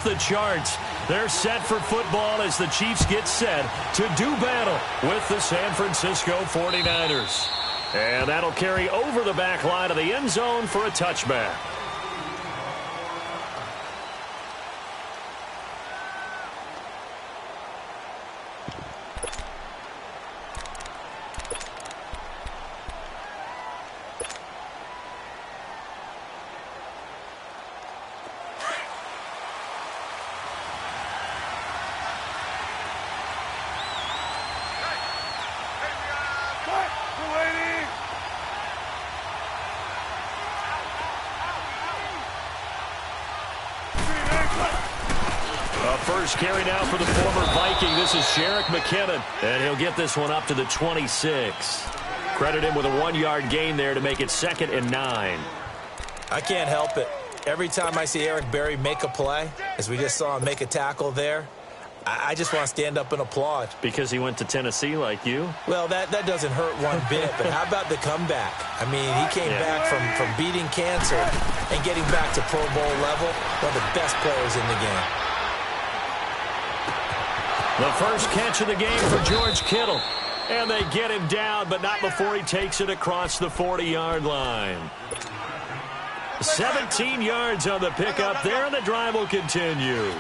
off the charts. They're set for football as the Chiefs get set to do battle with the San Francisco 49ers. And that'll carry over the back line of the end zone for a touchback. First carry now for the former Viking. This is Jerick McKinnon, and he'll get this one up to the 26. Credit him with a 1-yard gain there to make it 2nd and 9. I can't help it. Every time I see Eric Berry make a play, as we just saw him make a tackle there, I just want to stand up and applaud. Because he went to Tennessee like you? Well, that doesn't hurt one bit, but how about the comeback? I mean, he came back from beating cancer and getting back to Pro Bowl level, one of the best players in the game. The first catch of the game for George Kittle. And they get him down, but not before he takes it across the 40-yard line. 17 yards on the pickup there, and the drive will continue.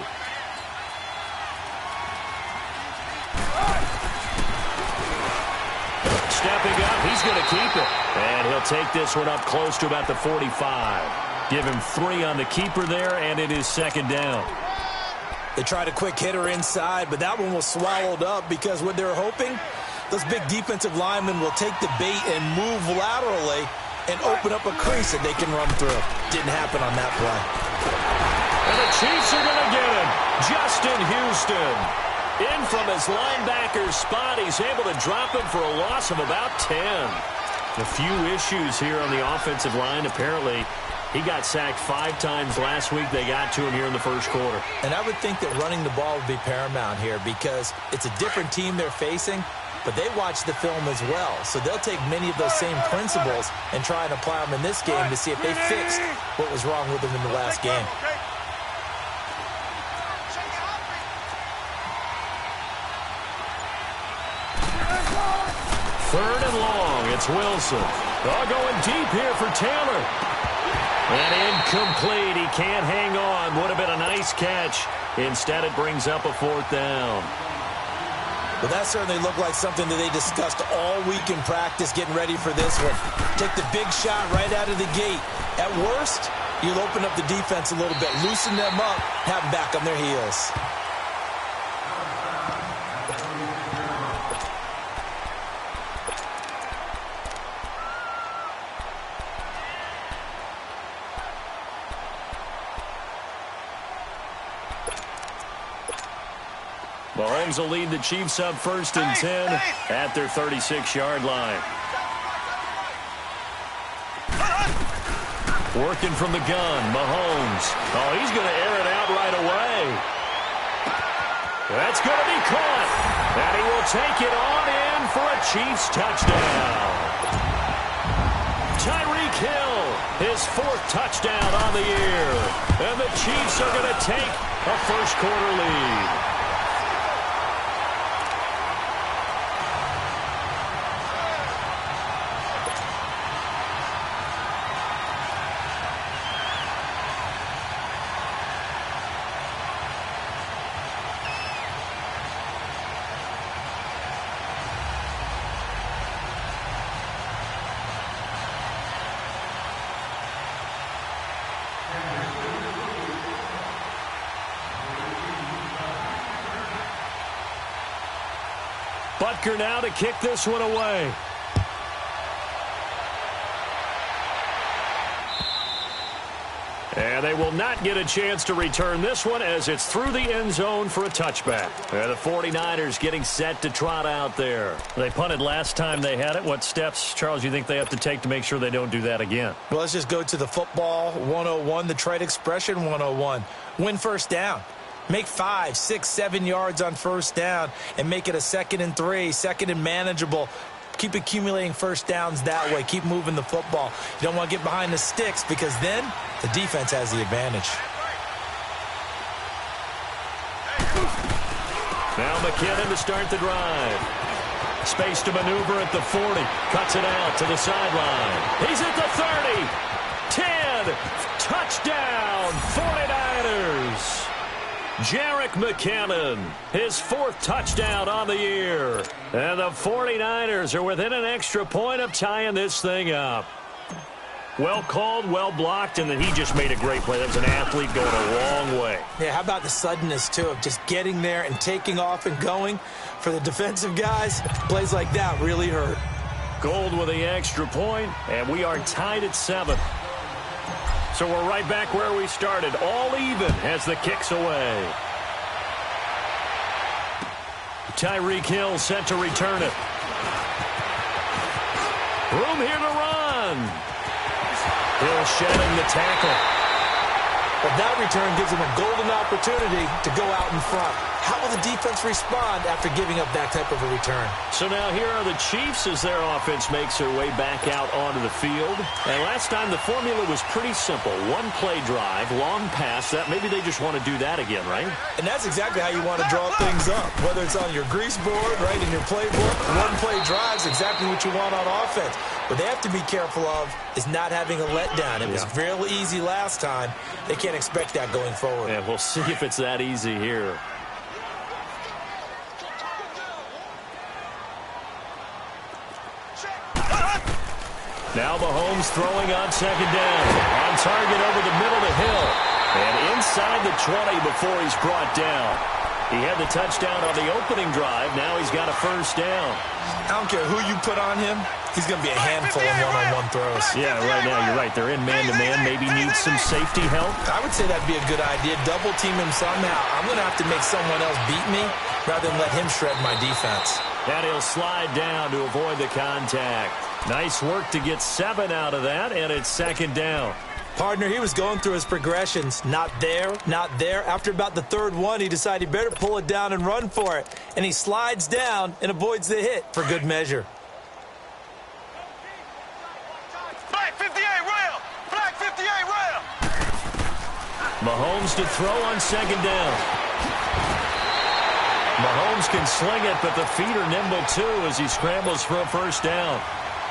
Stepping up, he's going to keep it. And he'll take this one up close to about the 45. Give him 3 on the keeper there, and it is 2nd down. They tried a quick hitter inside, but that one was swallowed up because what they're hoping, those big defensive linemen will take the bait and move laterally and open up a crease that they can run through. Didn't happen on that play. And the Chiefs are going to get him. Justin Houston. In from his linebacker spot, he's able to drop him for a loss of about 10. A few issues here on the offensive line, apparently. He got sacked 5 times last week. They got to him here in the first quarter. And I would think that running the ball would be paramount here because it's a different team they're facing, but they watch the film as well. So they'll take many of those same principles and try and apply them in this game to see if they fixed what was wrong with them in the last game. Third and long. It's Wilson. All going deep here for Taylor. And incomplete. He can't hang on. Would have been a nice catch. Instead, it brings up a 4th down. Well, that certainly looked like something that they discussed all week in practice getting ready for this one. Take the big shot right out of the gate. At worst, you'll open up the defense a little bit, loosen them up, have them back on their heels. Mahomes will lead the Chiefs up 1st and 10 at their 36-yard line. Working from the gun, Mahomes. Oh, he's going to air it out right away. That's going to be caught. And he will take it on in for a Chiefs touchdown. Tyreek Hill, his 4th touchdown on the year. And the Chiefs are going to take a first-quarter lead. Butker now to kick this one away. And they will not get a chance to return this one as it's through the end zone for a touchback. And the 49ers getting set to trot out there. They punted last time they had it. What steps, Charles, you think they have to take to make sure they don't do that again? Well, let's just go to the football 101, the trade expression 101. Win first down. Make 5, 6, 7 yards on first down and make it a 2nd and 3, 2nd and manageable. Keep accumulating first downs that way. Keep moving the football. You don't want to get behind the sticks because then the defense has the advantage. Now McKinnon to start the drive. Space to maneuver at the 40. Cuts it out to the sideline. He's at the 30. 10. Touchdown, 49ers. Jerick McKinnon, his 4th touchdown on the year. And the 49ers are within an extra point of tying this thing up. Well called, well blocked, and then he just made a great play. That was an athlete going a long way. Yeah, how about the suddenness, too, of just getting there and taking off and going? For the defensive guys, plays like that really hurt. Gold with the extra point, and we are tied at 7. So we're right back where we started, all even as the kick's away. Tyreek Hill set to return it. Room here to run. Hill shedding the tackle. But that return gives him a golden opportunity to go out in front. How will the defense respond after giving up that type of a return? So now here are the Chiefs as their offense makes their way back out onto the field. And last time the formula was pretty simple. One play drive, long pass. That maybe they just want to do that again, right? And that's exactly how you want to draw things up. Whether it's on your grease board, right, in your playbook, one play drive is exactly what you want on offense. What they have to be careful of is not having a letdown. It was real easy last time. They can't expect that going forward. Yeah, we'll see if it's that easy here. Now Mahomes throwing on second down. On target over the middle to Hill. And inside the 20 before he's brought down. He had the touchdown on the opening drive. Now he's got a first down. I don't care who you put on him. He's going to be a handful of one-on-one throws. Yeah, right now you're right. They're in man-to-man. Maybe needs some safety help. I would say that'd be a good idea. Double team him somehow. I'm going to have to make someone else beat me rather than let him shred my defense. And he'll slide down to avoid the contact. Nice work to get 7 out of that, and it's second down. Partner, he was going through his progressions. Not there, not there. After about the third one, he decided he better pull it down and run for it. And he slides down and avoids the hit for good measure. Flag 58, rail! Flag 58, rail! Mahomes to throw on second down. Mahomes can sling it, but the feet are nimble too as he scrambles for a first down.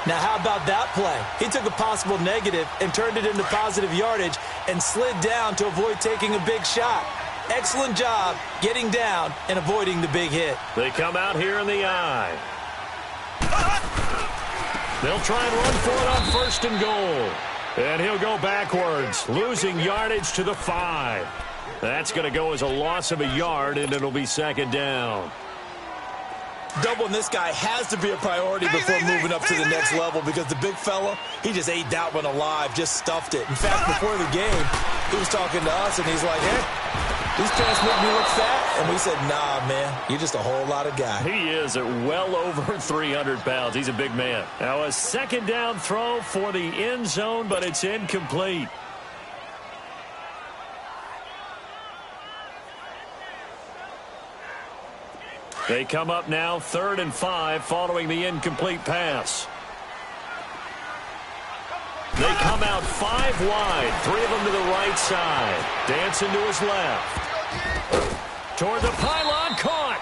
Now, how about that play? He took a possible negative and turned it into positive yardage and slid down to avoid taking a big shot. Excellent job getting down and avoiding the big hit. They come out here in the eye. They'll try and run for it on first and goal. And he'll go backwards, losing yardage to the 5. That's going to go as a loss of a yard, and it'll be second down. Doubling this guy has to be a priority before moving up to the next level because the big fella, he just ate that one alive, just stuffed it. In fact, before the game, he was talking to us, and he's like, hey, these pants make me look fat. And we said, nah, man, you're just a whole lot of guy. He is at well over 300 pounds. He's a big man. Now a second down throw for the end zone, but it's incomplete. They come up now 3rd and 5 following the incomplete pass. They come out 5 wide, 3 of them to the right side. Dancing to his left. Toward the pylon, caught.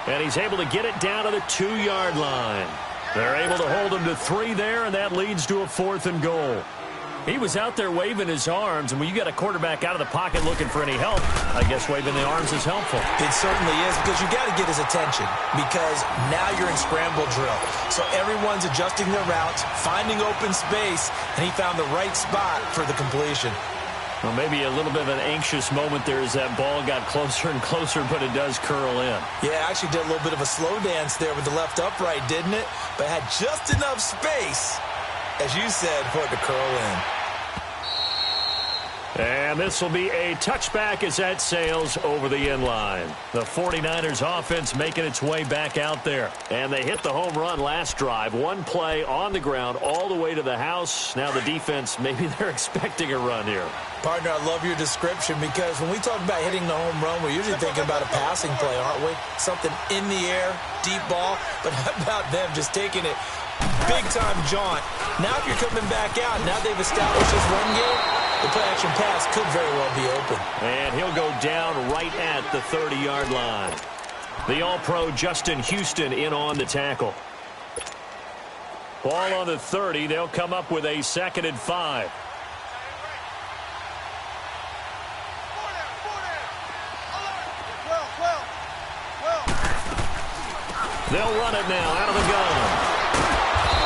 And he's able to get it down to the 2-yard line. They're able to hold him to 3 there, and that leads to a 4th and goal. He was out there waving his arms, and when you got a quarterback out of the pocket looking for any help, I guess waving the arms is helpful. It certainly is, because you got to get his attention, because now you're in scramble drill. So everyone's adjusting their routes, finding open space, and he found the right spot for the completion. Well, maybe a little bit of an anxious moment there as that ball got closer and closer, but it does curl in. Yeah, actually did a little bit of a slow dance there with the left upright, didn't it? But had just enough space, as you said, for it to curl in. And this will be a touchback as that sails over the end line. The 49ers offense making its way back out there. And they hit the home run last drive. One play on the ground all the way to the house. Now the defense, maybe they're expecting a run here. Partner, I love your description because when we talk about hitting the home run, we're usually thinking about a passing play, aren't we? Something in the air, deep ball. But how about them just taking it big-time jaunt? Now if you're coming back out, now they've established this run game, The play-action pass could very well be open. And he'll go down right at the 30-yard line. The All-Pro Justin Houston in on the tackle. Ball on the 30. They'll come up with a 2nd and 5. They'll run it now out of the gun.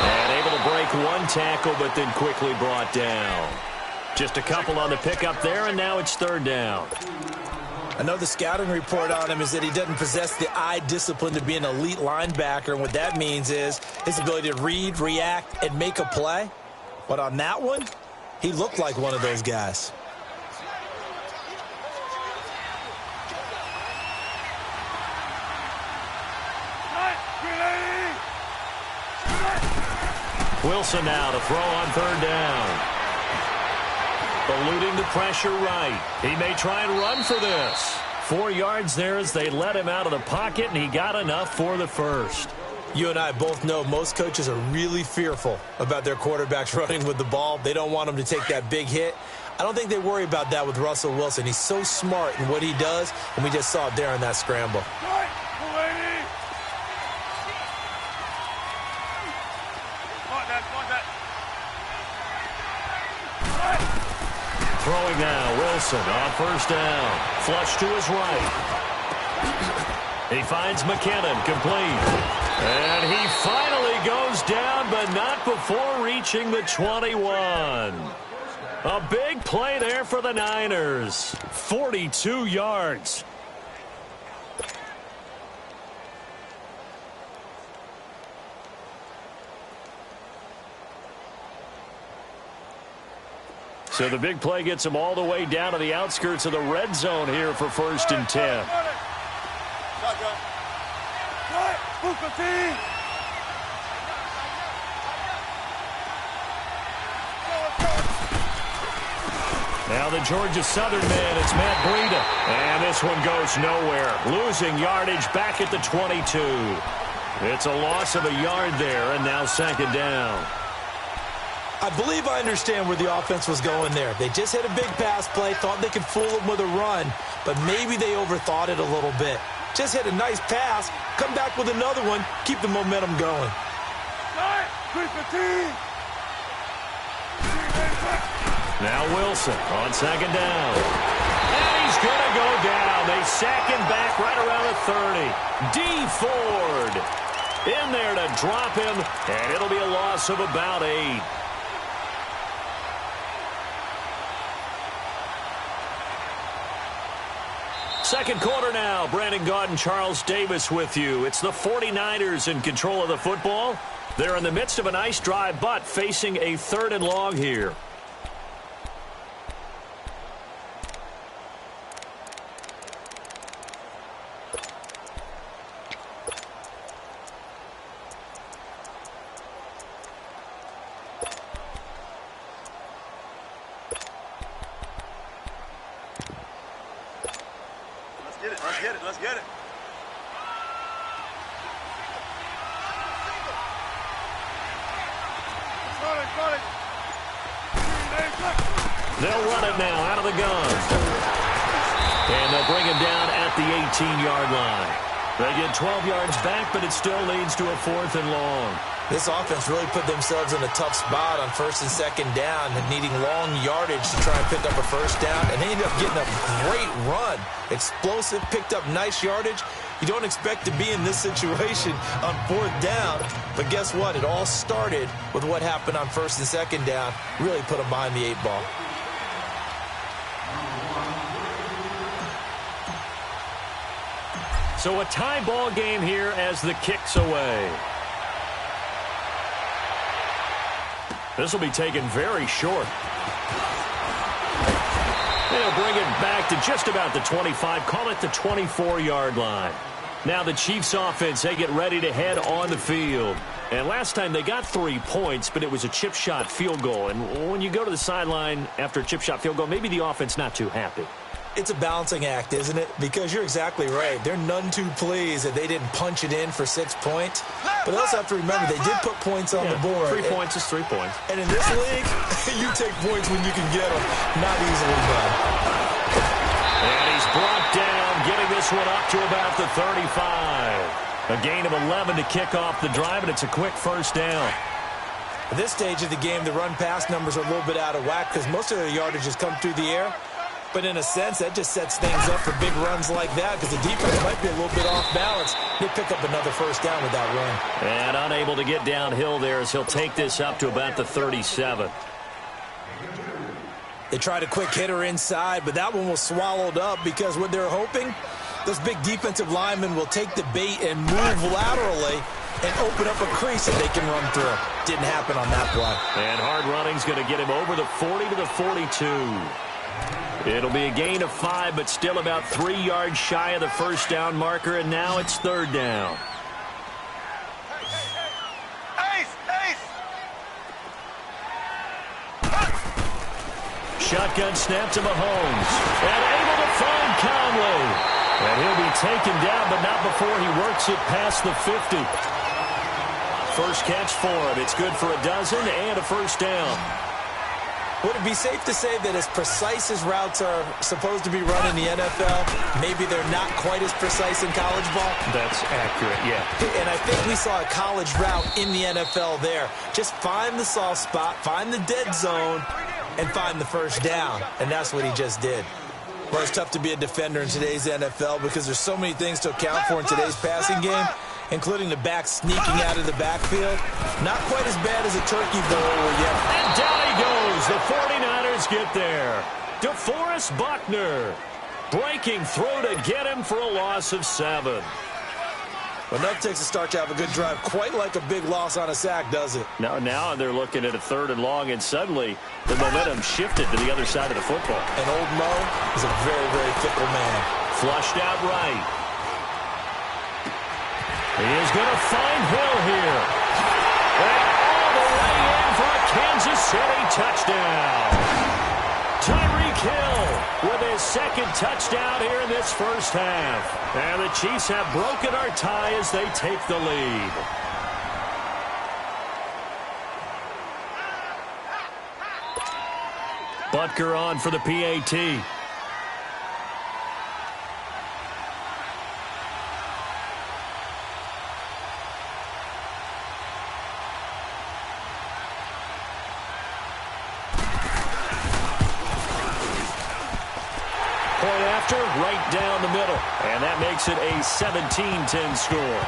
And able to break one tackle, but then quickly brought down. Just a couple on the pickup there, and now it's 3rd down. I know the scouting report on him is that he doesn't possess the eye discipline to be an elite linebacker. And what that means is his ability to read, react, and make a play. But on that one, he looked like one of those guys. Wilson now to throw on 3rd down. Eluding the pressure right. He may try and run for this. 4 yards there as they let him out of the pocket, and he got enough for the first. You and I both know most coaches are really fearful about their quarterbacks running with the ball. They don't want them to take that big hit. I don't think they worry about that with Russell Wilson. He's so smart in what he does, and we just saw it there in that scramble. Throwing now, Wilson on 1st down. Flush to his right. He finds McKinnon, complete. And he finally goes down, but not before reaching the 21. A big play there for the Niners. 42 yards. So the big play gets him all the way down to the outskirts of the red zone here for 1st and 10. Now the Georgia Southern man, it's Matt Breida. And this one goes nowhere. Losing yardage back at the 22. It's a loss of a yard there, and now 2nd down. I believe I understand where the offense was going there. They just hit a big pass play, thought they could fool him with a run, but maybe they overthought it a little bit. Just hit a nice pass, come back with another one, keep the momentum going. Now Wilson on 2nd down. And he's going to go down. They sack him back right around the 30. D. Ford in there to drop him, and it'll be a loss of about 8. Second quarter now. Brandon Gaudin and Charles Davis with you. It's the 49ers in control of the football. They're in the midst of a nice drive, but facing a 3rd and long here. Let's get it. They'll run it now out of the gun. And they'll bring him down at the 18-yard line. They get 12 yards back, but it still leads to a 4th and long. This offense really put themselves in a tough spot on 1st and 2nd down, needing long yardage to try and pick up a 1st down, and they ended up getting a great run. Explosive, picked up nice yardage. You don't expect to be in this situation on 4th down, but guess what? It all started with what happened on 1st and 2nd down. Really put them behind the 8 ball. So a tie ball game here as the kick's away. This will be taken very short. They'll bring it back to just about the 25, call it the 24-yard line. Now the Chiefs offense, they get ready to head on the field. And last time they got 3 points, but it was a chip shot field goal. And when you go to the sideline after a chip shot field goal, maybe the offense not too happy. It's a balancing act, isn't it? Because you're exactly right. They're none too pleased that they didn't punch it in for 6 points. But they also have to remember they did put points on the board. 3 points is 3 points. And in this league, you take points when you can get them. Not easily done. And he's brought down, getting this one up to about the 35. A gain of 11 to kick off the drive, and it's a quick first down. At this stage of the game, the run-pass numbers are a little bit out of whack because most of their yardage has come through the air. But in a sense, that just sets things up for big runs like that because the defense might be a little bit off balance. They pick up another first down with that run. And unable to get downhill there as he'll take this up to about the 37. They tried a quick hitter inside, but that one was swallowed up because what they're hoping, this big defensive lineman will take the bait and move laterally and open up a crease that they can run through. Didn't happen on that play. And hard running's going to get him over the 40 to the 42. It'll be a gain of 5, but still about 3 yards shy of the first down marker, and now it's third down. Shotgun snap to Mahomes. And able to find Conley. And he'll be taken down, but not before he works it past the 50. First catch for him. It's good for a dozen and a first down. Would it be safe to say that as precise as routes are supposed to be run in the NFL, maybe they're not quite as precise in college ball? That's accurate, yeah. And I think we saw a college route in the NFL there. Just find the soft spot, find the dead zone, and find the first down. And that's what he just did. Well, it's tough to be a defender in today's NFL because there's so many things to account for in today's passing game, including the back sneaking out of the backfield. Not quite as bad as a turkey bowl yet. And down he goes. The 49ers get there. DeForest Buckner breaking through to get him for a loss of 7. Enough takes a start to have a good drive. Quite like a big loss on a sack, does it? Now they're looking at a 3rd and long, and suddenly the momentum shifted to the other side of the football. And old Mo is a very, very fickle man. Flushed out right. He is going to find Hill here. And all the way in for a Kansas City touchdown. Tyreek Hill with his 2nd touchdown here in this first half. And the Chiefs have broken our tie as they take the lead. Butker on for the PAT. Right down the middle. And that makes it a 17-10 score.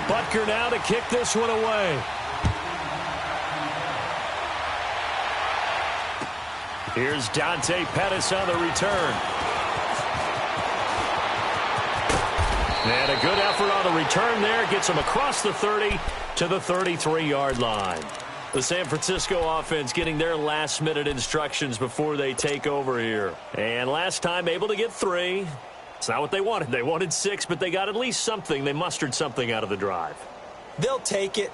Butker now to kick this one away. Here's Dante Pettis on the return. And a good effort on the return there. Gets him across the 30 to the 33-yard line. The San Francisco offense getting their last-minute instructions before they take over here. And last time able to get 3. It's not what they wanted. They wanted 6, but they got at least something. They mustered something out of the drive. They'll take it.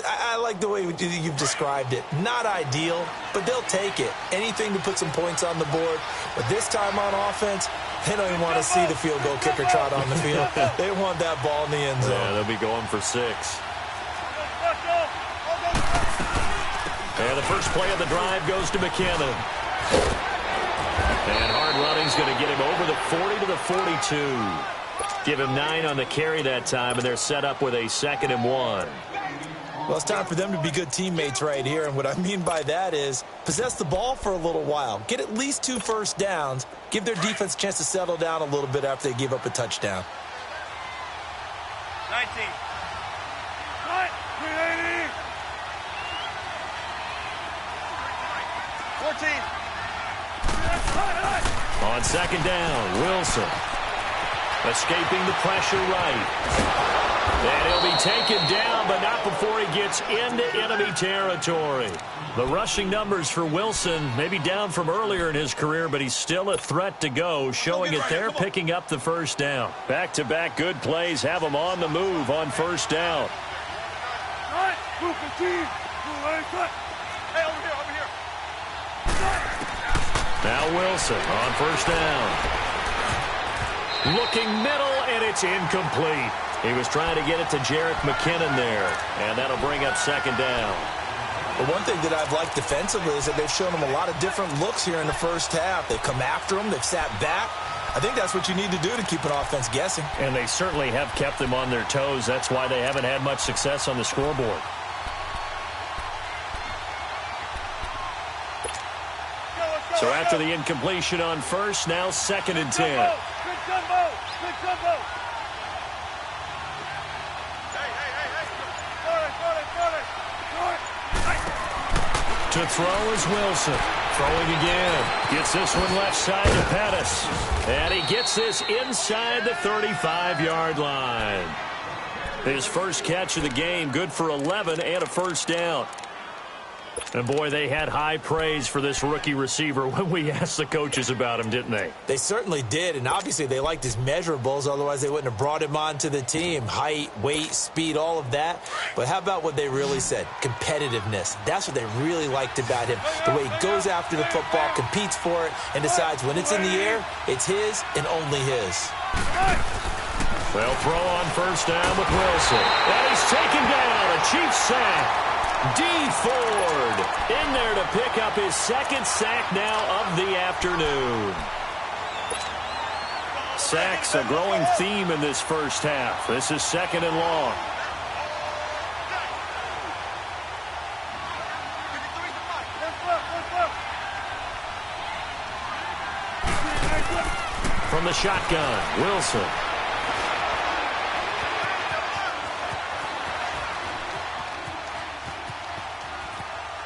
I like the way you've described it. Not ideal, but they'll take it. Anything to put some points on the board. But this time on offense, they don't even want to see the field goal kicker trot on the field. They want that ball in the end zone. Yeah, they'll be going for 6. And the first play of the drive goes to McKinnon. And hard running's going to get him over the 40 to the 42. Give him 9 on the carry that time, and they're set up with a 2nd and 1. Well, it's time for them to be good teammates right here, and what I mean by that is possess the ball for a little while. Get at least 2 first downs. Give their defense a chance to settle down a little bit after they give up a touchdown. 19. 380. 14. On 2nd down, Wilson. Escaping the pressure right. And he'll be taken down, but not before he gets into enemy territory. The rushing numbers for Wilson maybe down from earlier in his career, but he's still a threat to go, showing it there, picking up the first down. Back-to-back good plays have him on the move on first down. Hey, over here, over here. Now Wilson on first down. Looking middle, and it's incomplete. He was trying to get it to Jerick McKinnon there, and that'll bring up second down. But one thing that I've liked defensively is that they've shown him a lot of different looks here in the first half. They've come after him. They've sat back. I think that's what you need to do to keep an offense guessing. And they certainly have kept them on their toes. That's why they haven't had much success on the scoreboard. So after the incompletion on first, now second and 10. Good jumbo. Good jumbo. To throw is Wilson. Throwing again. Gets this one left side to Pettis. And he gets this inside the 35-yard line. His first catch of the game, good for 11 and a first down. And, boy, they had high praise for this rookie receiver when we asked the coaches about him, didn't they? They certainly did, and obviously they liked his measurables. Otherwise, they wouldn't have brought him onto the team. Height, weight, speed, all of that. But how about what they really said? Competitiveness. That's what they really liked about him. The way he goes after the football, competes for it, and decides when it's in the air, it's his and only his. They'll throw on first down with Wilson. And he's taken down. A Chiefs sack. D. Ford in there to pick up his second sack now of the afternoon. Sacks a growing theme in this first half. This is second and long. From the shotgun, Wilson.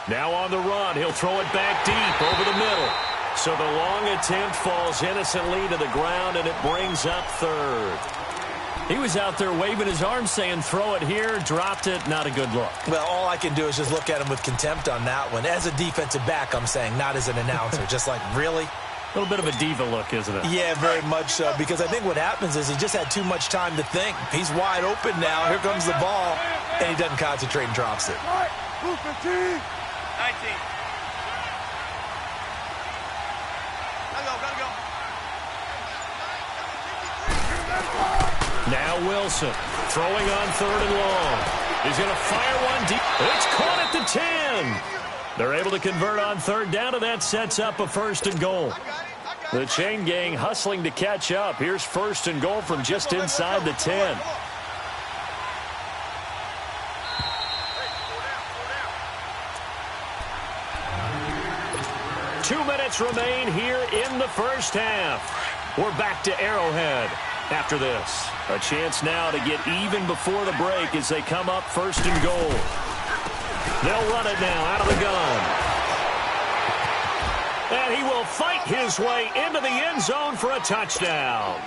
Now on the run, he'll throw it back deep over the middle. So the long attempt falls innocently to the ground, and it brings up third. He was out there waving his arms saying, throw it here, dropped it, not a good look. Well, all I can do is just look at him with contempt on that one. As a defensive back, I'm saying, not as an announcer. Just like, really? A little bit of a diva look, isn't it? Yeah, very much so, because I think what happens is he just had too much time to think. He's wide open now. Here comes the ball, and he doesn't concentrate and drops it. 19. Gotta go. Now Wilson throwing on third and long. He's going to fire one deep. It's caught at the 10. They're able to convert on third down, and that sets up a first and goal. The chain gang hustling to catch up. Here's first and goal from just inside the 10. Two minutes remain here in the first half. We're back to Arrowhead after this. A chance now to get even before the break as they come up first and goal. They'll run it now out of the gun. And he will fight his way into the end zone for a touchdown.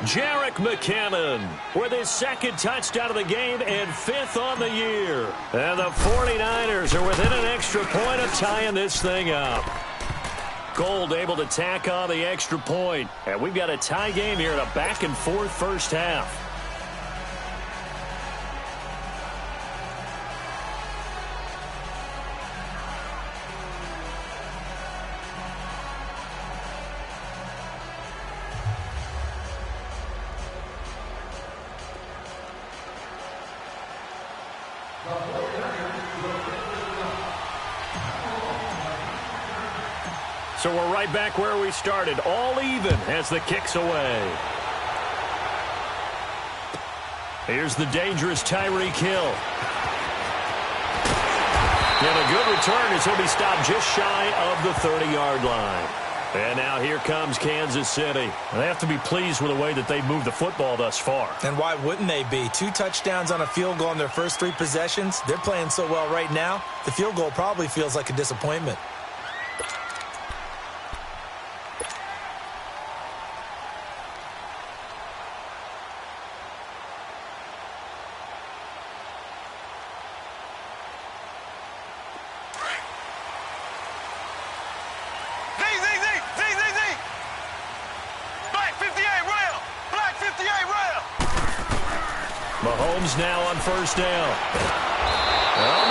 Jerick McKinnon with his second touchdown of the game and fifth on the year. And the 49ers are within an extra point of tying this thing up. Gold able to tack on the extra point. And we've got a tie game here in a back-and-forth first half. So we're right back where we started, all even as the kick's away. Here's the dangerous Tyreek Hill. And a good return as he'll be stopped just shy of the 30-yard line. And now here comes Kansas City. They have to be pleased with the way that they've moved the football thus far. And why wouldn't they be? 2 touchdowns on a field goal in their first 3 possessions. They're playing so well right now, the field goal probably feels like a disappointment. Mahomes now on first down. Well,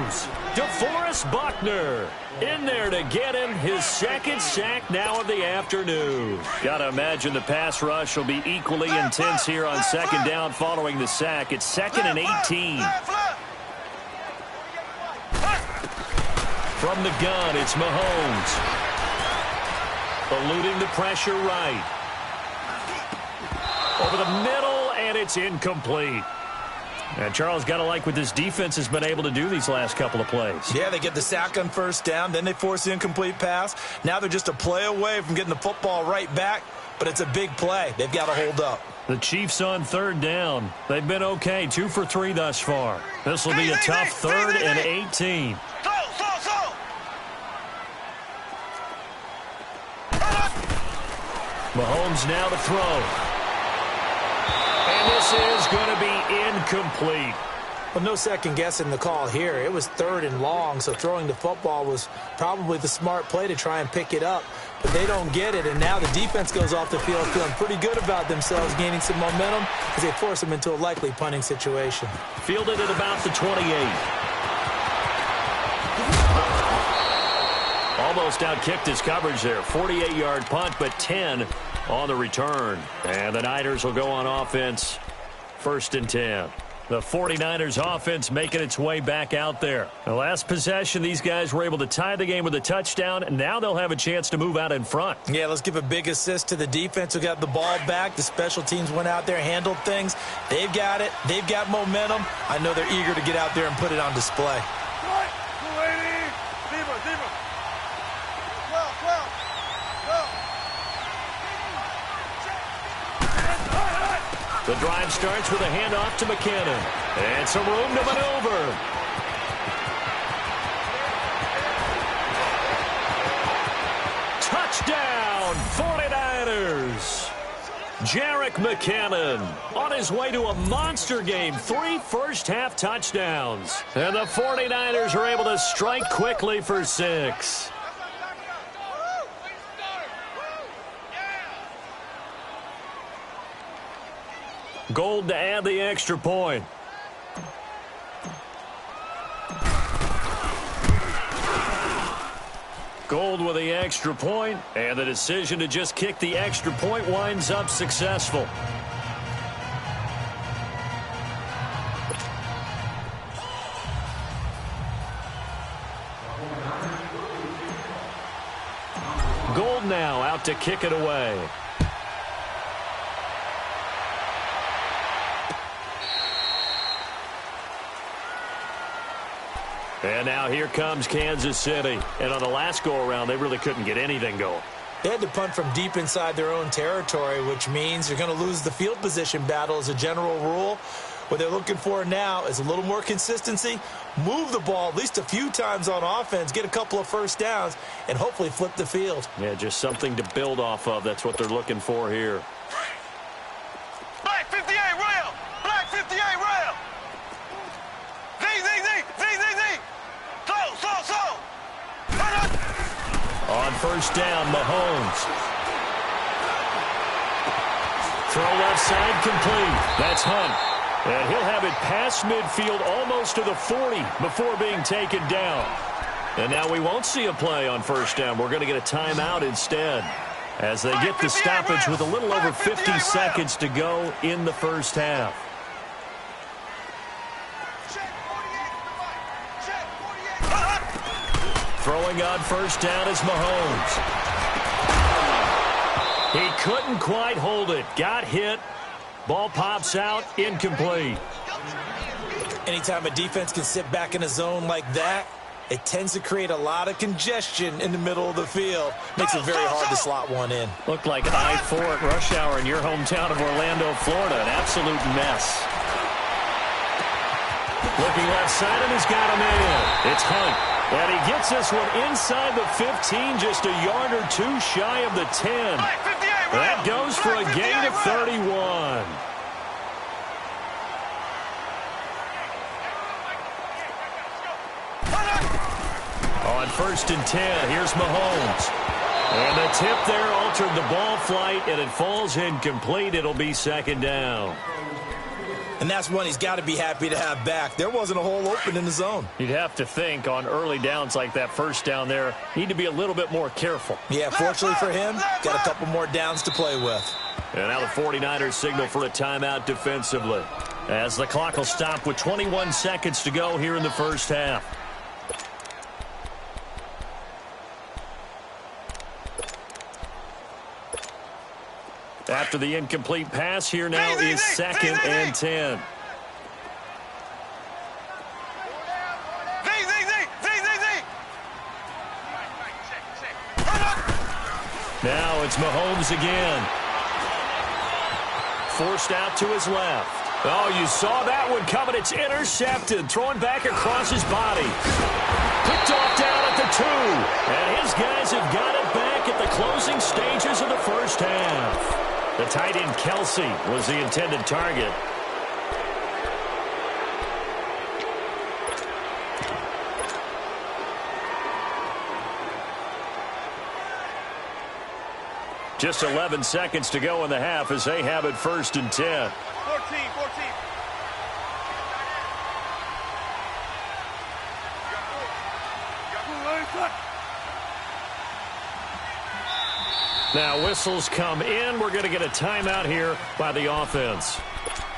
goes DeForest Buckner. In there to get him his second sack now of the afternoon. Got to imagine the pass rush will be equally intense here on second down following the sack. It's 2nd and 18. From the gun, it's Mahomes. Eluding the pressure right. Over the middle, and it's incomplete. And Charles, got to like what this defense has been able to do these last couple of plays. Yeah, they get the sack on first down, then they force the incomplete pass. Now they're just a play away from getting the football right back, but it's a big play. They've got to hold up. The Chiefs on third down. They've been okay, 2 for 3 thus far. This will be a tough 3rd and 18. Mahomes now to throw. And this is going to be incomplete. Well, no second guessing the call here. It was 3rd and long, so throwing the football was probably the smart play to try and pick it up. But they don't get it, and now the defense goes off the field feeling pretty good about themselves, gaining some momentum as they force them into a likely punting situation. Fielded at about the 28. Almost outkicked his coverage there. 48-yard punt, but 10 on the return. And the Niners will go on offense, 1st and 10. The 49ers offense making its way back out there. The last possession, these guys were able to tie the game with a touchdown, and now they'll have a chance to move out in front. Yeah, let's give a big assist to the defense who got the ball back. The special teams went out there, handled things. They've got it. They've got momentum. I know they're eager to get out there and put it on display. The drive starts with a handoff to McKinnon. And some room to maneuver. Touchdown, 49ers. Jerick McKinnon on his way to a monster game. 3 first-half touchdowns. And the 49ers are able to strike quickly for 6. Gold to add the extra point. Gold with the extra point, and the decision to just kick the extra point winds up successful. Gold now out to kick it away. And now here comes Kansas City. And on the last go-around, they really couldn't get anything going. They had to punt from deep inside their own territory, which means you're going to lose the field position battle as a general rule. What they're looking for now is a little more consistency, move the ball at least a few times on offense, get a couple of first downs, and hopefully flip the field. Yeah, just something to build off of. That's what they're looking for here. Black 58, rail! Black 58, rail! Z! So! On first down, Mahomes. Throw left side complete. That's Hunt. And he'll have it past midfield almost to the 40 before being taken down. And now we won't see a play on first down. We're going to get a timeout instead as they get the stoppage with a little over 50 seconds to go in the first half. Throwing on first down is Mahomes. He couldn't quite hold it. Got hit. Ball pops out. Incomplete. Anytime a defense can sit back in a zone like that, it tends to create a lot of congestion in the middle of the field. Makes it very hard to slot one in. Looked like I-4 at rush hour in your hometown of Orlando, Florida. An absolute mess. Looking left side, and he's got him in. It's Hunt. And he gets this one inside the 15, just a yard or two shy of the 10. That goes for a gain of 31. On first and 10, here's Mahomes. And the tip there altered the ball flight, and it falls incomplete. It'll be second down. And that's one he's got to be happy to have back. There wasn't a hole open in the zone. You'd have to think on early downs like that first down there, need to be a little bit more careful. Yeah, fortunately for him, got a couple more downs to play with. And now the 49ers signal for a timeout defensively, as the clock will stop with 21 seconds to go here in the first half. After the incomplete pass, here now is 2nd and 10. Now it's Mahomes again. Forced out to his left. Oh, you saw that one coming. It's intercepted. Throwing back across his body. Picked off down at the 2. And his guys have got it back at the closing stages of the first half. The tight end, Kelsey, was the intended target. Just 11 seconds to go in the half as they have it 1st and 10. 14. Now whistles come in. We're going to get a timeout here by the offense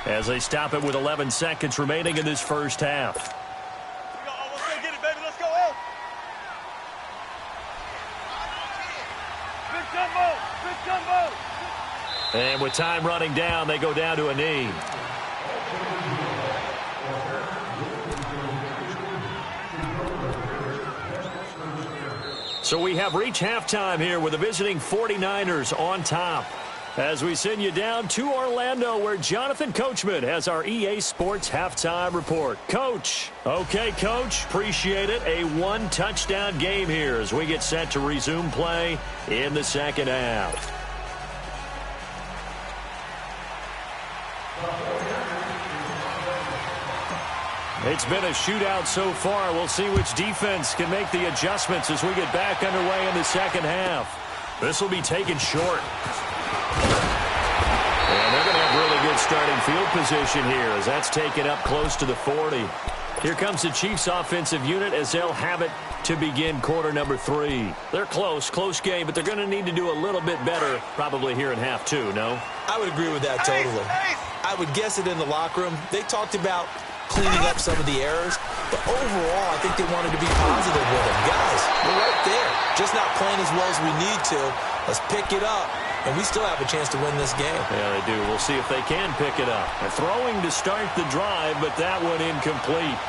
as they stop it with 11 seconds remaining in this first half. Let's go get it, baby. Let's go. Big jumbo. And with time running down, they go down to a knee. So we have reached halftime here with the visiting 49ers on top. As we send you down to Orlando, where Jonathan Coachman has our EA Sports halftime report. Coach. Okay, Coach. Appreciate it. A one-touchdown game here as we get set to resume play in the second half. It's been a shootout so far. We'll see which defense can make the adjustments as we get back underway in the second half. This will be taken short. And they're going to have really good starting field position here as that's taken up close to the 40. Here comes the Chiefs offensive unit as they'll have it to begin quarter number 3. They're close game, but they're going to need to do a little bit better probably here in half 2, no? I would agree with that totally. I would guess it in the locker room. They talked about cleaning up some of the errors, but overall, I think they wanted to be positive with them. Guys, we're right there, just not playing as well as we need to. Let's pick it up, and we still have a chance to win this game. Yeah, they do. We'll see if they can pick it up. They're throwing to start the drive, but that one incomplete.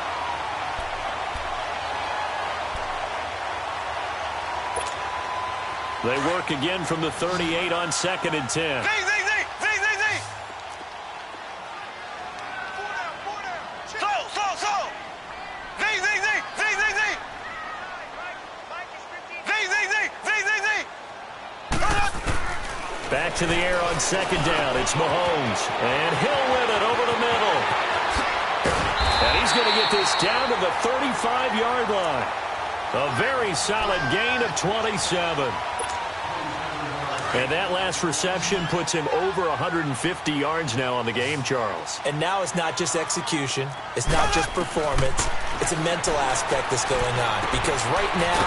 They work again from the 38 on 2nd and 10. Back to the air on 2nd down. It's Mahomes. And he'll win it over the middle. And he's going to get this down to the 35-yard line. A very solid gain of 27. And that last reception puts him over 150 yards now on the game, Charles. And now it's not just execution. It's not just performance. It's a mental aspect that's going on. Because right now,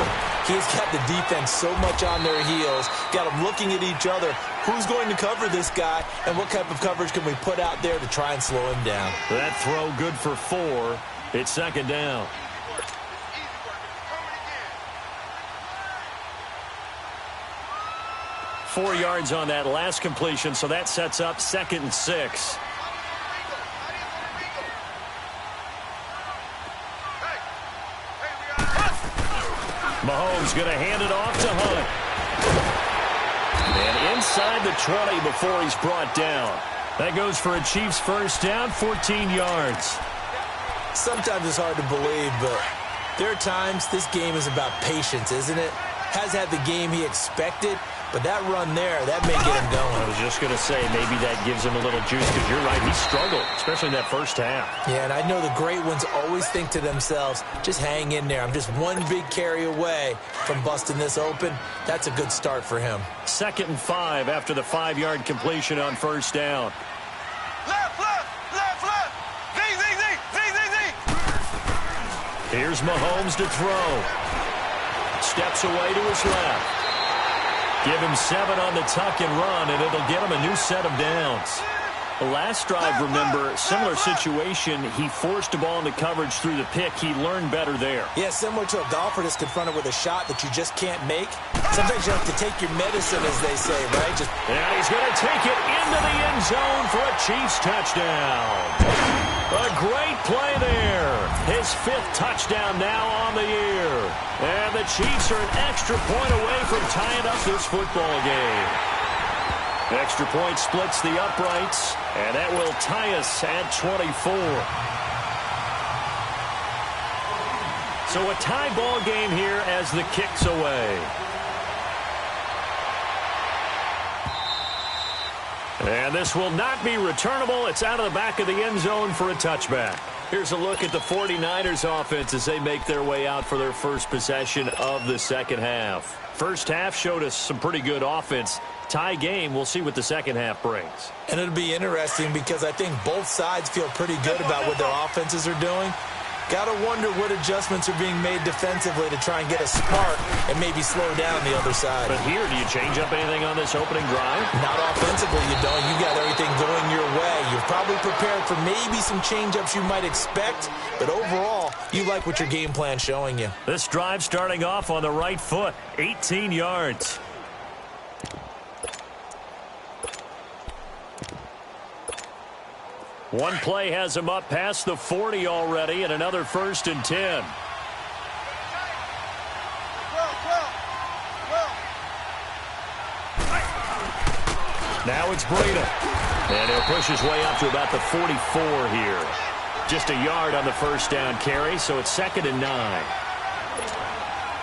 he's got the defense so much on their heels, got them looking at each other. Who's going to cover this guy, and what type of coverage can we put out there to try and slow him down? That throw good for 4. It's 2nd down. Four yards on that last completion, so that sets up 2nd and 6. Mahomes going to hand it off to Hunt. And inside the 20 before he's brought down. That goes for a Chiefs first down, 14 yards. Sometimes it's hard to believe, but there are times this game is about patience, isn't it? Has had the game he expected, but that run there, that may get him going. I was just going to say, maybe that gives him a little juice, because you're right, he struggled, especially in that first half. Yeah, and I know the great ones always think to themselves, just hang in there. I'm just one big carry away from busting this open. That's a good start for him. 2nd and 5 after the 5-yard completion on first down. Left. Here's Mahomes to throw. Steps away to his left. Give him 7 on the tuck and run, and it'll get him a new set of downs. The last drive, remember, similar situation. He forced a ball into coverage through the pick. He learned better there. Yeah, similar to a golfer that's confronted with a shot that you just can't make. Sometimes you have to take your medicine, as they say, right? And he's going to take it into the end zone for a Chiefs touchdown. A great play there. His 5th touchdown now on the year. And the Chiefs are an extra point away from tying up this football game. Extra point splits the uprights, and that will tie us at 24. So a tie ball game here as the kick's away. And this will not be returnable. It's out of the back of the end zone for a touchback. Here's a look at the 49ers offense as they make their way out for their first possession of the second half. First half showed us some pretty good offense. Tie game, we'll see what the second half brings. And it'll be interesting because I think both sides feel pretty good about what their offenses are doing. Got to wonder what adjustments are being made defensively to try and get a spark and maybe slow down the other side. But here, do you change up anything on this opening drive? Not offensively, you don't. You got everything going your way. You're probably prepared for maybe some change-ups you might expect, but overall, you like what your game plan's showing you. This drive starting off on the right foot, 18 yards. One play has him up past the 40 already, and another 1st and 10. Now it's Breida. And he'll push his way up to about the 44 here. Just a yard on the first down carry, so it's 2nd and 9.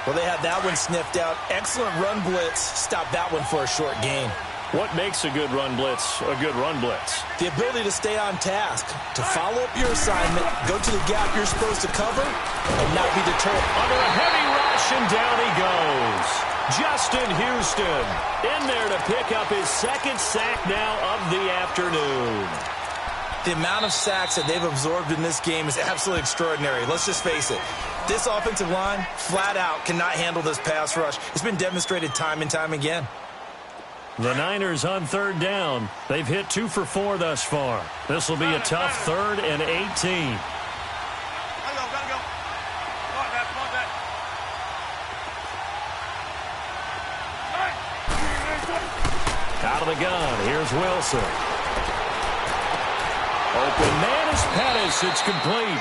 Well, they had that one sniffed out. Excellent run blitz. Stopped that one for a short gain. What makes a good run blitz a good run blitz? The ability to stay on task, to follow up your assignment, go to the gap you're supposed to cover, and not be deterred. Under a heavy rush, and down he goes. Justin Houston in there to pick up his 2nd sack now of the afternoon. The amount of sacks that they've absorbed in this game is absolutely extraordinary. Let's just face it. This offensive line, flat out, cannot handle this pass rush. It's been demonstrated time and time again. The Niners on 3rd down. They've hit 2 for 4 thus far. This will be a tough 3rd and 18. Out of the gun, here's Wilson. Open man is Pettis. It's complete.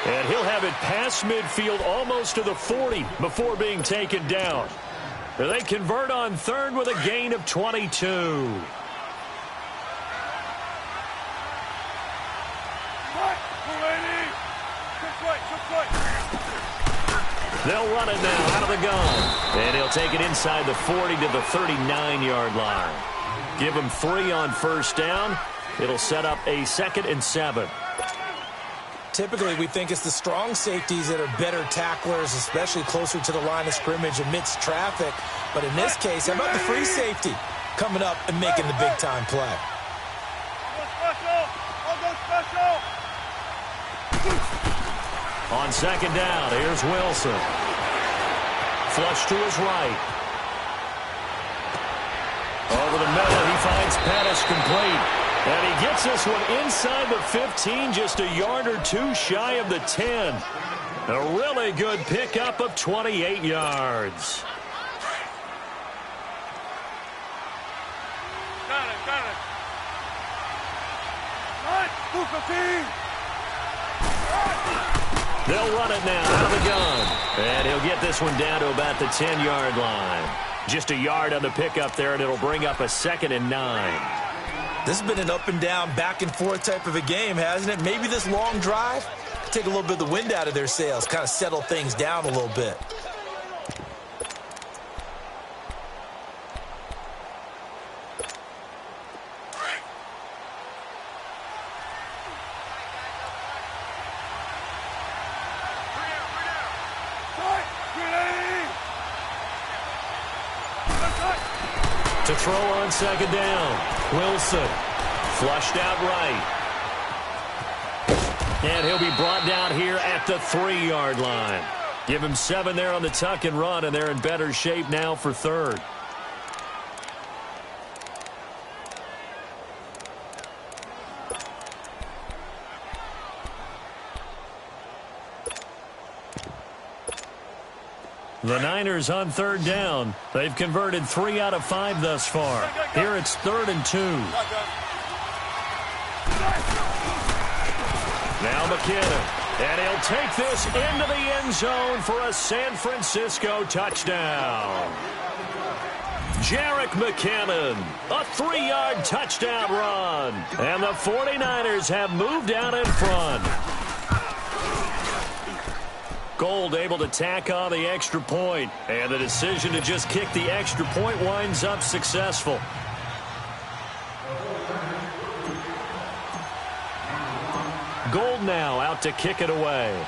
And he'll have it past midfield almost to the 40 before being taken down. They convert on 3rd with a gain of 22. They'll run it now out of the gun. And he'll take it inside the 40 to the 39-yard line. Give him 3 on first down. It'll set up a 2nd and 7. Typically, we think it's the strong safeties that are better tacklers, especially closer to the line of scrimmage amidst traffic. But in this case, how about the free safety coming up and making the big-time play? On 2nd down, here's Wilson. Flush to his right. Over the middle, he finds Pettis complete. And he gets this one inside the 15, just a yard or 2 shy of the 10. A really good pickup of 28 yards. They'll run it now out of the gun. And he'll get this one down to about the 10-yard line. Just a yard on the pickup there, and it'll bring up a 2nd and 9. This has been an up-and-down, back-and-forth type of a game, hasn't it? Maybe this long drive take a little bit of the wind out of their sails, kind of settle things down a little bit. To throw on 2nd down. Wilson flushed out right. And he'll be brought down here at the 3-yard line. Give him 7 there on the tuck and run, and they're in better shape now for third. The Niners on 3rd down. They've converted 3 out of 5 thus far. Here it's 3rd and 2. Now McKinnon. And he'll take this into the end zone for a San Francisco touchdown. Jerick McKinnon, a 3-yard touchdown run. And the 49ers have moved out in front. Gold able to tack on the extra point. And the decision to just kick the extra point winds up successful. Gold now out to kick it away.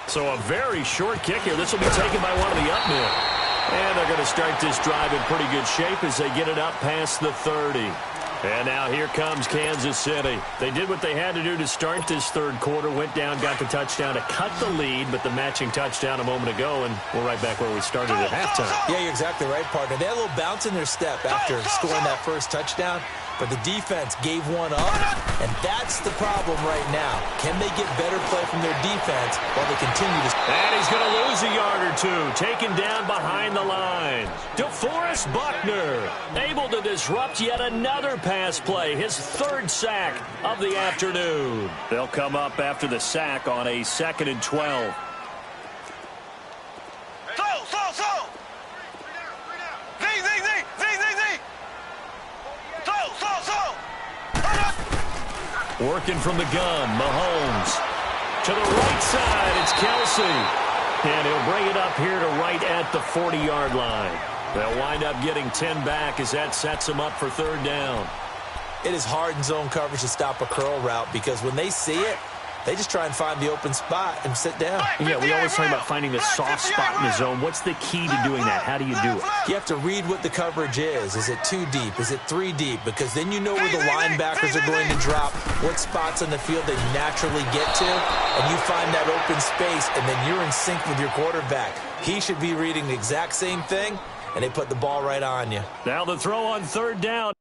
So a very short kick here. This will be taken by one of the up men. And they're going to start this drive in pretty good shape as they get it up past the 30. And now here comes Kansas City. They did what they had to do to start this third quarter. Went down, got the touchdown to cut the lead, but the matching touchdown a moment ago, and we're right back where we started at halftime. Yeah, you're exactly right, partner. They had a little bounce in their step after scoring that first touchdown, but the defense gave one up, and that's the problem right now. Can they get better play from their defense while they continue to... And he's going to lose a yard or two, taken down behind the line. DeForest Buckner able to disrupt yet another pass play, his 3rd sack of the afternoon. They'll come up after the sack on a 2nd and 12. Working from the gun, Mahomes. To the right side, it's Kelsey. And he'll bring it up here to right at the 40-yard line. They'll wind up getting 10 back as that sets them up for 3rd down. It is hard in zone coverage to stop a curl route because when they see it, they just try and find the open spot and sit down. Yeah, we always talk about finding the soft spot in the zone. What's the key to doing that? How do you do it? You have to read what the coverage is. Is it 2 deep? Is it 3 deep? Because then you know where the linebackers are going to drop, what spots on the field they naturally get to, and you find that open space, and then you're in sync with your quarterback. He should be reading the exact same thing, and they put the ball right on you. Now the throw on 3rd down.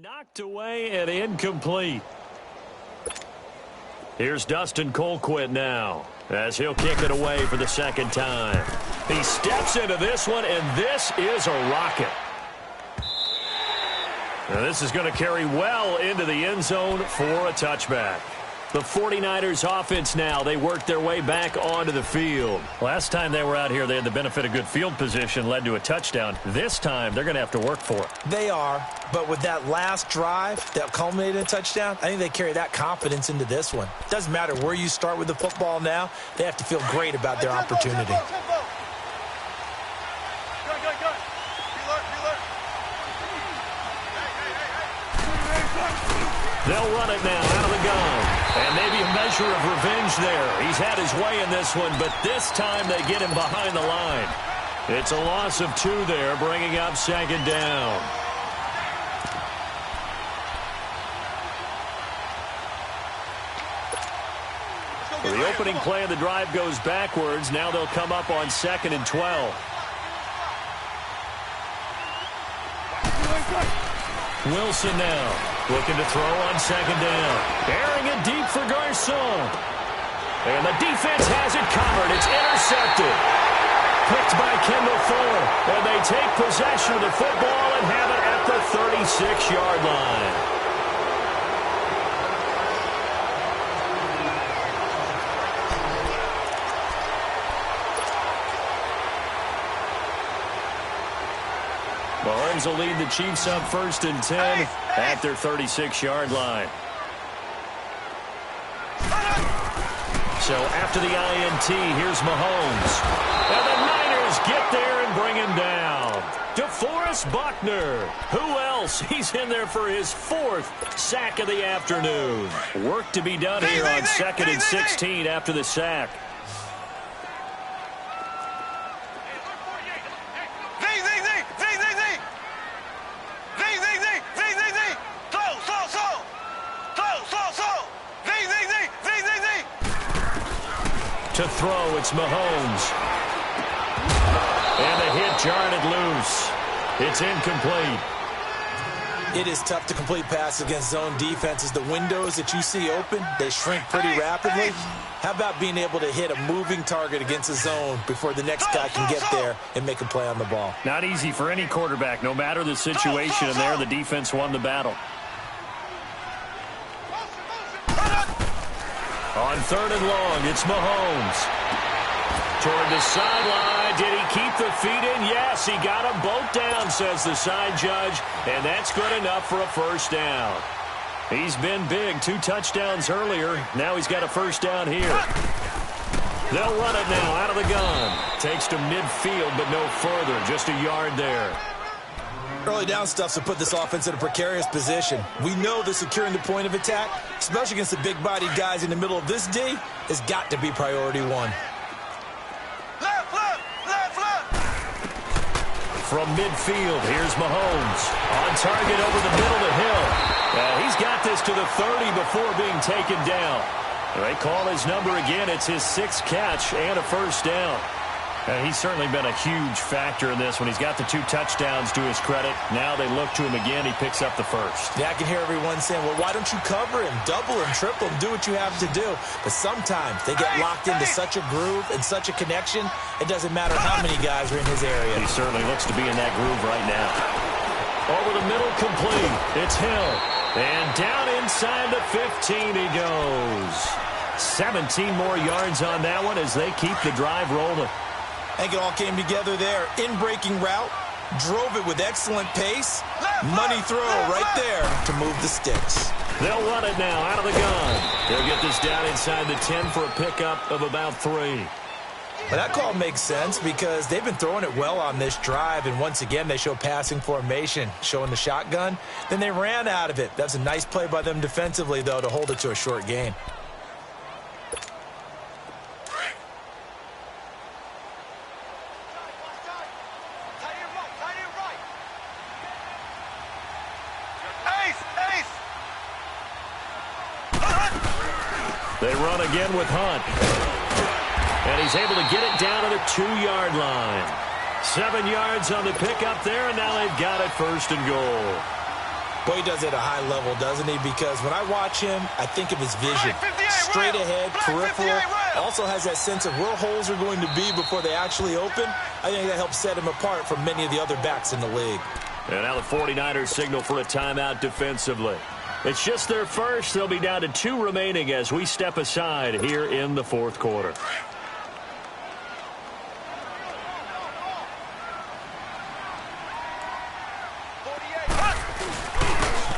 Knocked away and incomplete. Here's Dustin Colquitt now as he'll kick it away for the 2nd time. He steps into this one, and this is a rocket. Now this is going to carry well into the end zone for a touchback. The 49ers offense now, they work their way back onto the field. Last time they were out here, they had the benefit of good field position, led to a touchdown. This time, they're going to have to work for it. They are, but with that last drive that culminated in a touchdown, I think they carry that confidence into this one. Doesn't matter where you start with the football now, they have to feel great about their opportunity. Good. Be alert. They'll run it now out of the gun. And maybe a measure of revenge there. He's had his way in this one, but this time they get him behind the line. It's a loss of 2 there, bringing up second down. Well, the opening play of the drive goes backwards. Now they'll come up on 2nd and 12. Wilson now looking to throw on 2nd down. Airing it deep for Garçon. And the defense has it covered. It's intercepted. Picked by Kendall Fuller. And they take possession of the football and have it at the 36-yard line. Mahomes will lead the Chiefs up 1st and 10 at their 36-yard line. So after the INT, here's Mahomes. And the Niners get there and bring him down. DeForest Buckner. Who else? He's in there for his 4th sack of the afternoon. Work to be done here on 2nd and 16 after the sack. To throw, it's Mahomes. And the hit jarred it loose. It's incomplete. It is tough to complete passes against zone defenses. The windows that you see open, they shrink pretty rapidly. How about being able to hit a moving target against a zone before the next guy can get there and make a play on the ball? Not easy for any quarterback. No matter the situation in there, the defense won the battle. On 3rd and long, it's Mahomes. Toward the sideline. Did he keep the feet in? Yes, he got them both down, says the side judge. And that's good enough for a 1st down. He's been big. 2 touchdowns earlier. Now he's got a 1st down here. They'll run it now out of the gun. Takes to midfield, but no further. Just a yard there. Early down stuff's to put this offense in a precarious position. We know that securing the point of attack, especially against the big-bodied guys in the middle of this D, has got to be priority 1. Left. From midfield, here's Mahomes. On target over the middle to Hill. He's got this to the 30 before being taken down. They call his number again. It's his 6th catch and a 1st down. He's certainly been a huge factor in this one. He's got the 2 touchdowns to his credit. Now they look to him again. He picks up the 1st. Yeah, I can hear everyone saying, well, why don't you cover him, double him, triple him, do what you have to do. But sometimes they get locked into such a groove and such a connection, it doesn't matter how many guys are in his area. He certainly looks to be in that groove right now. Over the middle, complete. It's Hill. And down inside the 15 he goes. 17 more yards on that one as they keep the drive rolling. I think it all came together there. In-breaking route, drove it with excellent pace. Money throw right there to move the sticks. They'll run it now out of the gun. They'll get this down inside the 10 for a pickup of about 3. Well, that call makes sense because they've been throwing it well on this drive, and once again they show passing formation, showing the shotgun. Then they ran out of it. That's a nice play by them defensively, though, to hold it to a short gain. They run again with Hunt. And he's able to get it down to the 2-yard line. 7 yards on the pickup there, and now they've got it 1st and goal. Boy, he does it at a high level, doesn't he? Because when I watch him, I think of his vision. Straight ahead, peripheral. Also has that sense of where holes are going to be before they actually open. I think that helps set him apart from many of the other backs in the league. And now the 49ers signal for a timeout defensively. It's just their first. They'll be down to 2 remaining as we step aside here in the 4th quarter.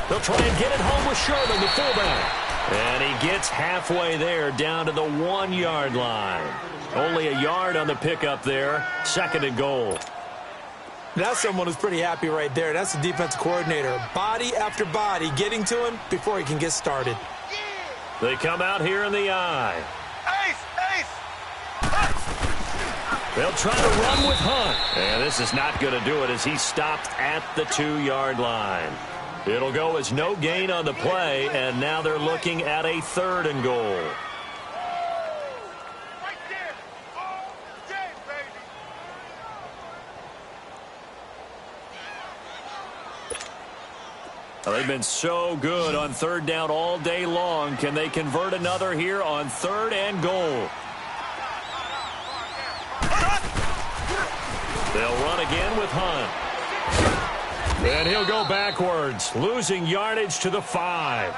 They'll try and get it home with Sherman, the fullback. And he gets halfway there, down to the 1-yard line. Only a yard on the pickup there. 2nd and goal. That's someone who's pretty happy right there. That's the defensive coordinator. Body after body getting to him before he can get started. They come out here in the eye. Ace! They'll try to run with Hunt. And this is not going to do it as he stopped at the 2-yard line. It'll go as no gain on the play, and now they're looking at a 3rd and goal. They've been so good on 3rd down all day long. Can they convert another here on 3rd and goal? They'll run again with Hunt. And he'll go backwards, losing yardage to the 5.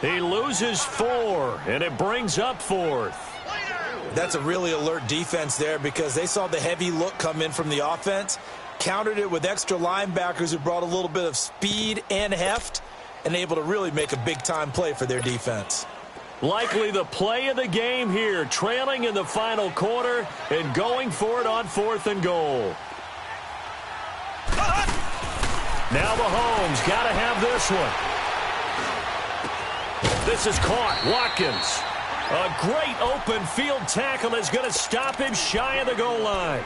He loses 4, and it brings up 4th. That's a really alert defense there because they saw the heavy look come in from the offense, countered it with extra linebackers who brought a little bit of speed and heft, and able to really make a big-time play for their defense. Likely the play of the game here, trailing in the final quarter and going for it on 4th and goal. Now Mahomes got to have this one. This is caught. Watkins. A great open field tackle is going to stop him shy of the goal line.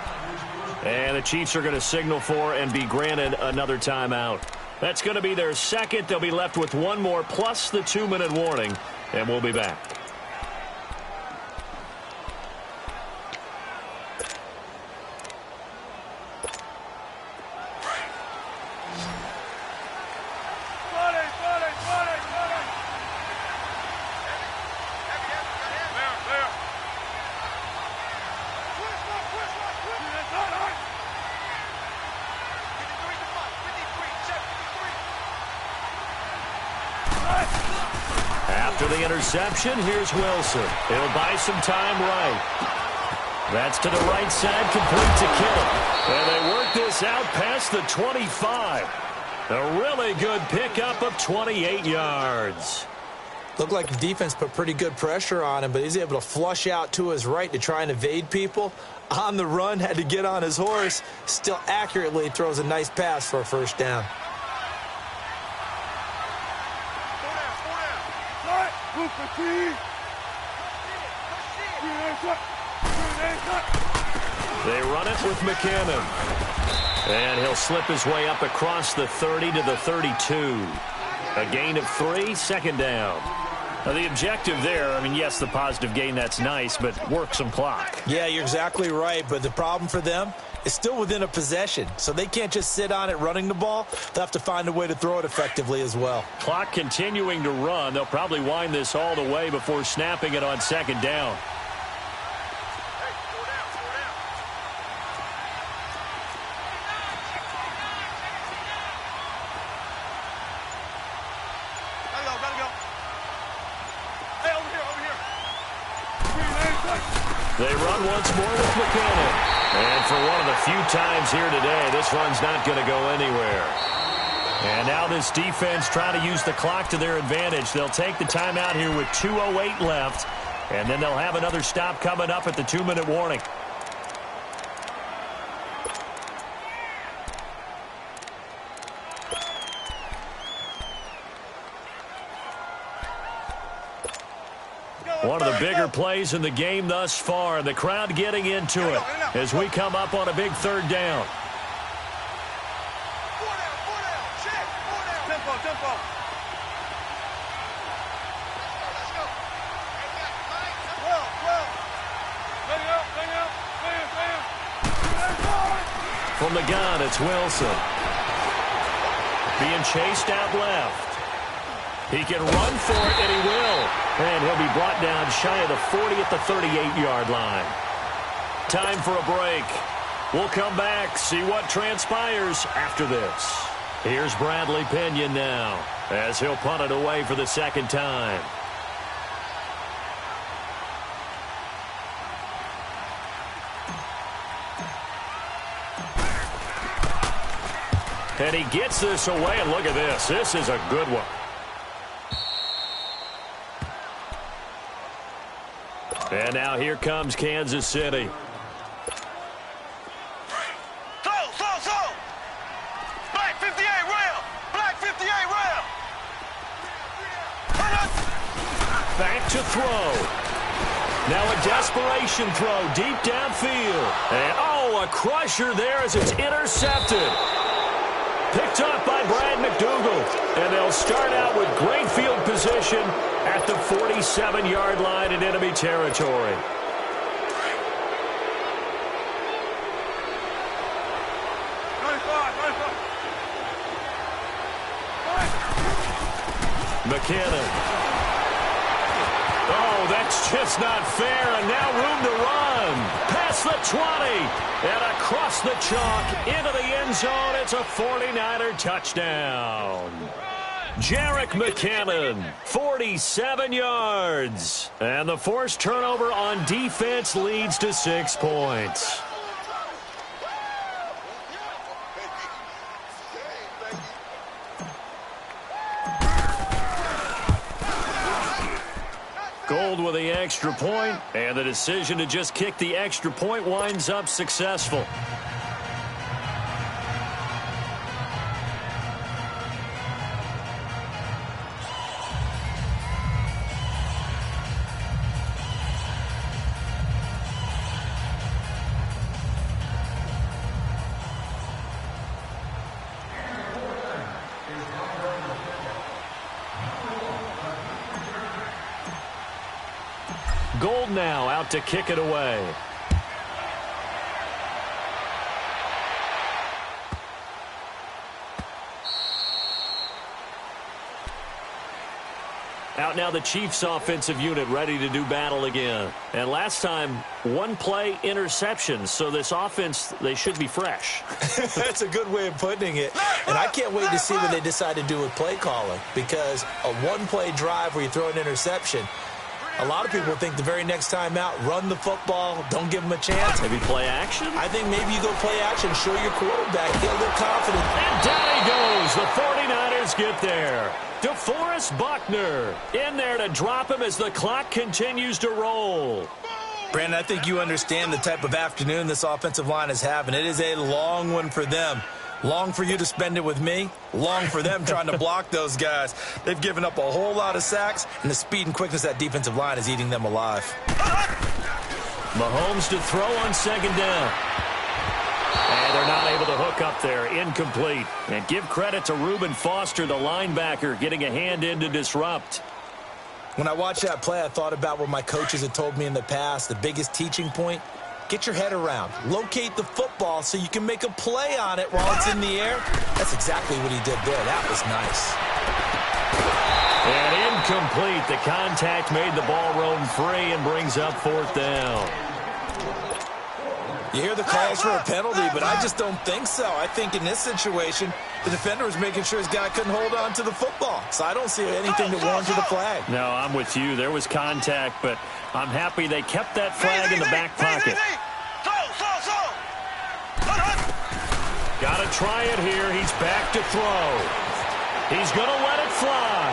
And the Chiefs are going to signal for and be granted another timeout. That's going to be their 2nd. They'll be left with 1 more plus the 2-minute warning. And we'll be back. After the interception, here's Wilson. He'll buy some time right. That's to the right side, complete to Kittle. And they work this out past the 25. A really good pickup of 28 yards. Looked like the defense put pretty good pressure on him, but he's able to flush out to his right to try and evade people. On the run, had to get on his horse. Still accurately throws a nice pass for a 1st down. They run it with McKinnon. And he'll slip his way up across the 30 to the 32. A gain of 3, 2nd down. Now the objective there, I mean, yes, the positive gain, that's nice, but work some clock. Yeah, you're exactly right, but the problem for them is still within a possession, so they can't just sit on it running the ball. They'll have to find a way to throw it effectively as well. Clock continuing to run. They'll probably wind this all the way before snapping it on 2nd down. They run once more with McKinnon. And for one of the few times here today, this run's not going to go anywhere. And now this defense trying to use the clock to their advantage. They'll take the timeout here with 2:08 left. And then they'll have another stop coming up at the 2-minute warning. One of the bigger plays in the game thus far, and the crowd getting into it as we come up on a big 3rd down. Tempo. From the gun, it's Wilson. Being chased out left. He can run for it, and he will. And he'll be brought down shy of the 40 at the 38-yard line. Time for a break. We'll come back, see what transpires after this. Here's Bradley Pinion now as he'll punt it away for the 2nd time. And he gets this away, and look at this. This is a good one. And now here comes Kansas City. Slow. to throw. Now a desperation throw deep downfield. And, oh, a crusher there as it's intercepted. Picked up by Brad McDougald. And they'll start out with great field position at the 47-yard line in enemy territory. McKinnon. Oh, that's just not fair, and now room to run. Past the 20, and across the chalk into the end zone. It's a 49er touchdown. Jerick McKinnon, 47 yards. And the forced turnover on defense leads to 6 points. Gold with the extra point, and the decision to just kick the extra point winds up successful. Gold now out to kick it away. Out now the Chiefs offensive unit ready to do battle again. And last time, one play interception. So this offense, they should be fresh. That's a good way of putting it. And I can't wait to see what they decide to do with play calling. Because a one-play drive where you throw an interception, a lot of people think the very next time out, run the football, don't give them a chance. Maybe play action? I think maybe you go play action, show your quarterback, get a little confident. And down he goes. The 49ers get there. DeForest Buckner in there to drop him as the clock continues to roll. Brandon, I think you understand the type of afternoon this offensive line is having. It is a long one for them. Long for you to spend it with me. Long for them trying to block those guys. They've given up a whole lot of sacks, and the speed and quickness of that defensive line is eating them alive. Mahomes to throw on second down. And they're not able to hook up there. Incomplete. And give credit to Reuben Foster, the linebacker, getting a hand in to disrupt. When I watched that play, I thought about what my coaches had told me in the past. The biggest teaching point, get your head around. Locate the football so you can make a play on it while it's in the air. That's exactly what he did there. That was nice. And incomplete. The contact made the ball roam free and brings up fourth down. You hear the calls for a penalty, but I just don't think so. I think in this situation, the defender was making sure his guy couldn't hold on to the football. So I don't see anything to warrant the flag. No, I'm with you. There was contact, but I'm happy they kept that flag in the back pocket. Got to try it here. He's back to throw. He's going to let it fly.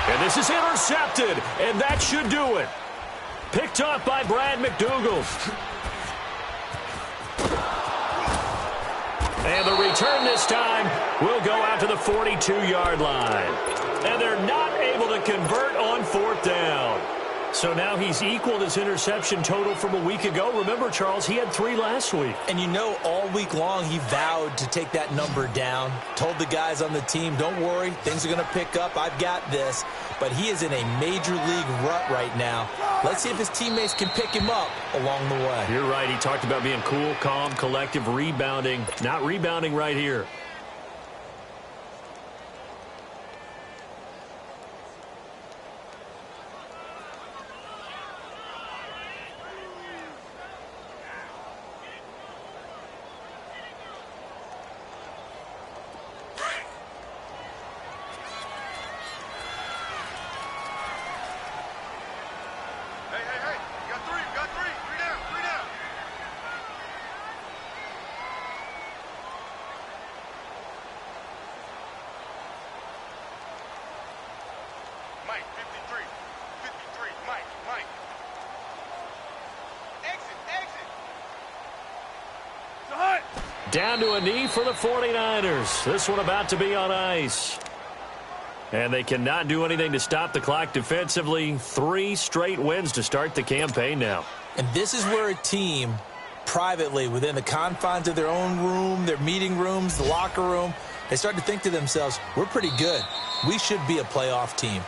And this is intercepted, and that should do it. Picked up by Brad McDougald. And the return this time will go out to the 42-yard line. And they're not able to convert on fourth down. So now he's equaled his interception total from a week ago. Remember, Charles, he had 3 last week. And you know, all week long he vowed to take that number down. Told the guys on the team, don't worry, things are going to pick up. I've got this. But he is in a major league rut right now. Let's see if his teammates can pick him up along the way. You're right. He talked about being cool, calm, collective, rebounding. Not rebounding right here. Mike, 53, Mike. Exit. Down to a knee for the 49ers. This one about to be on ice. And they cannot do anything to stop the clock defensively. 3 straight wins to start the campaign now. And this is where a team, privately, within the confines of their own room, their meeting rooms, the locker room, they start to think to themselves, we're pretty good. We should be a playoff team.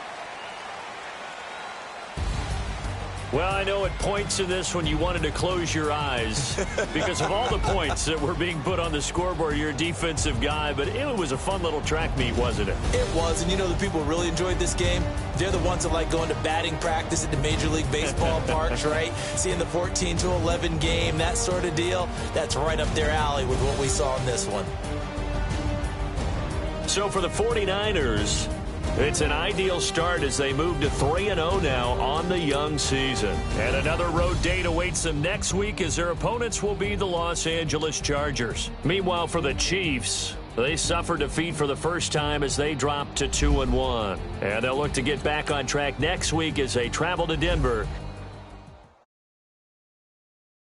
Well, I know at points in this when you wanted to close your eyes because of all the points that were being put on the scoreboard. You're a defensive guy, but it was a fun little track meet, wasn't it? It was, and you know the people who really enjoyed this game? They're the ones that like going to batting practice at the Major League Baseball parks, right? Seeing the 14-11 game, that sort of deal. That's right up their alley with what we saw in this one. So for the 49ers, it's an ideal start as they move to 3-0 now on the young season. And another road date awaits them next week as their opponents will be the Los Angeles Chargers. Meanwhile, for the Chiefs, they suffered defeat for the first time as they dropped to 2-1. And they'll look to get back on track next week as they travel to Denver